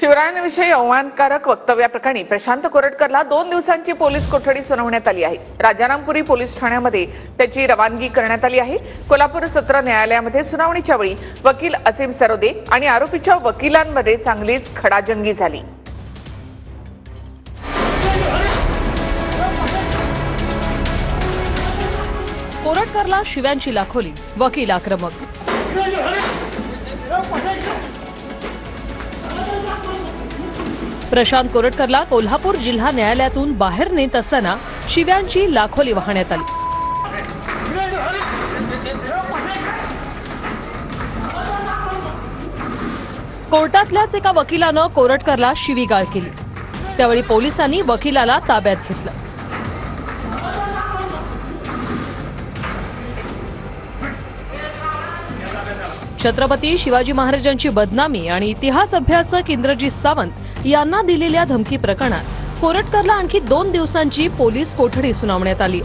शिवरायांविषयी अवमानकारक वक्तव्याप्रकरणी प्रशांत कोरटकरला 2 दिवसांची पोलीस कोठडी सुनावण्यात आली आहे। राजारामपुरी पोलीस ठाण्यामध्ये त्याची रवानगी करण्यात आली आहे। कोल्हापूर सत्र न्यायालयामध्ये सुनावणीच्या वेळी वकील असीम सरोदे आणि आरोपीच्या वकिलांमध्ये चांगलीच खडाजंगी झाली। कोरटकरला शिव्यांची लाखोली, वकील आक्रमक। प्रशांत कोरटकरला कोल्हापूर जिल्हा न्यायालयातून बाहेर नेत असताना शिव्यांची लाखोली वाहण्यात आली। कोर्टातल्याच एका वकिलानं कोरटकरला शिवीगाळ केली। त्यावेळी पोलिसांनी वकिलाला ताब्यात घेतलं। छत्रपती शिवाजी महाराजांची बदनामी आणि इतिहास अभ्यासक इंद्रजीत सावंत यांना दिलेल्या धमकी प्रकरणात कोरटकरला आणखी 2 दिवसांची पोलीस कोठडी सुनावण्यात आली।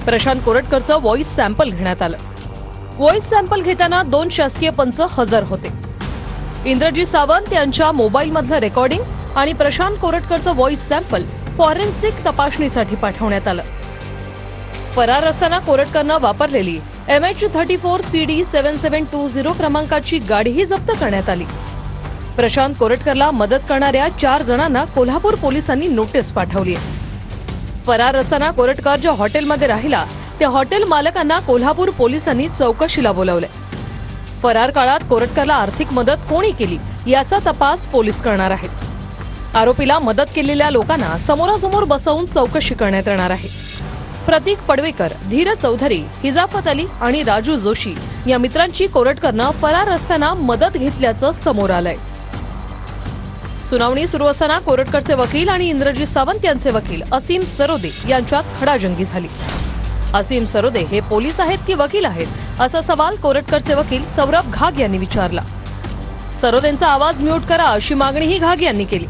प्रशांत कोरटकरचं व्हॉइस सॅम्पल घेण्यात आलं। व्हॉइस सॅम्पल घेताना 2 शासकीय पंच हजर होते। इंद्रजीत सावंत यांच्या मोबाईलमधलं रेकॉर्डिंग आणि प्रशांत कोरटकरचं व्हॉइस सॅम्पल फॉरेन्सिक तपासणीसाठी पाठवण्यात आलं। फरार असताना कोरटकरनं वापरलेली MH34 CD 7720 क्रमांकाची गाडीही जप्त करण्यात आली। प्रशांत कोरटकरला मदत करणाऱ्या 4 जणांना कोल्हापूर पोलिसांनी नोटीस पाठवली आहे। फरार असताना कोरटकर ज्या हॉटेलमध्ये राहिला त्या हॉटेल मालकांना कोल्हापूर पोलिसांनी चौकशीला बोलावले। फरार काळात कोरटकरला आर्थिक मदत कोणी केली याचा तपास पोलीस करणार आहेत। आरोपीला मदत केलेल्या लोकांना समोरासमोर बसवून चौकशी करण्यात येणार आहे। प्रतीक पडवेकर, धीरज चौधरी, हिजाफत अली आणि राजू जोशी या मित्रांची कोरटकरनं फरार असताना मदत घेतल्याचं समोर आलंय। सुनावणी सुरू असताना कोरटकरचे वकील आणि इंद्रजीत सावंत यांचे वकील असीम सरोदे यांच्यात खडाजंगी झाली। असीम सरोदे हे पोलीस आहेत की वकील आहेत असा सवाल कोरटकरचे वकील सौरभ घाग यांनी विचारला। सरोदेंचा आवाज म्यूट करा अशी मागणीही घाग यांनी केली।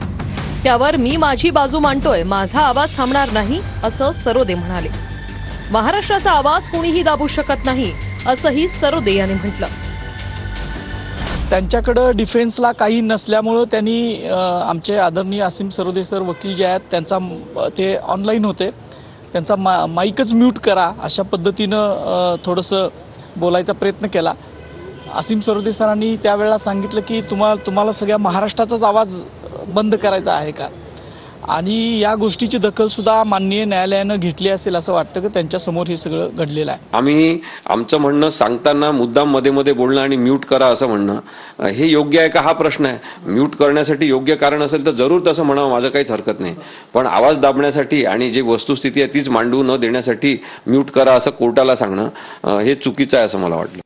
त्यावर मी माझी बाजू मांडतोय, माझा आवाज थांबणार नाही असं सरोदे म्हणाले। महाराष्ट्राचा आवाज कोणीही दाबू शकत नाही असंही सरोदे यांनी म्हटलं। त्यांच्याकडे डिफेन्सला काही नसल्यामुळे त्यांनी आमचे आदरणीय असीम सरोदे सर वकील जे आहेत त्यांचा ते ऑनलाईन होते, त्यांचा माईकच म्यूट करा अशा पद्धतीनं थोडंसं बोलायचा प्रयत्न केला। असीम सरोदे सरांनी त्यावेळेला सांगितलं की तुम्हाला सगळ्या महाराष्ट्राचाच आवाज बंद करायचा आहे का, आणि या गोष्टीची दखल सुद्धा माननीय न्यायालयानं घेतली असेल असं वाटतं की त्यांच्या समोर हे सगळं घडलेलं आहे। आम्ही आमचं म्हणणं सांगताना मुद्दाम मध्ये मध्ये बोलणं आणि म्यूट करा असं म्हणणं हे योग्य आहे का हा प्रश्न आहे। म्यूट करण्यासाठी योग्य कारण असेल तर जरूर तसं म्हणावं, माझं काहीच हरकत नाही। पण आवाज दाबण्यासाठी आणि जी वस्तुस्थिती आहे तीच मांडू न देण्यासाठी म्यूट करा असं कोर्टाला सांगणं हे चुकीचं आहे असं मला वाटलं।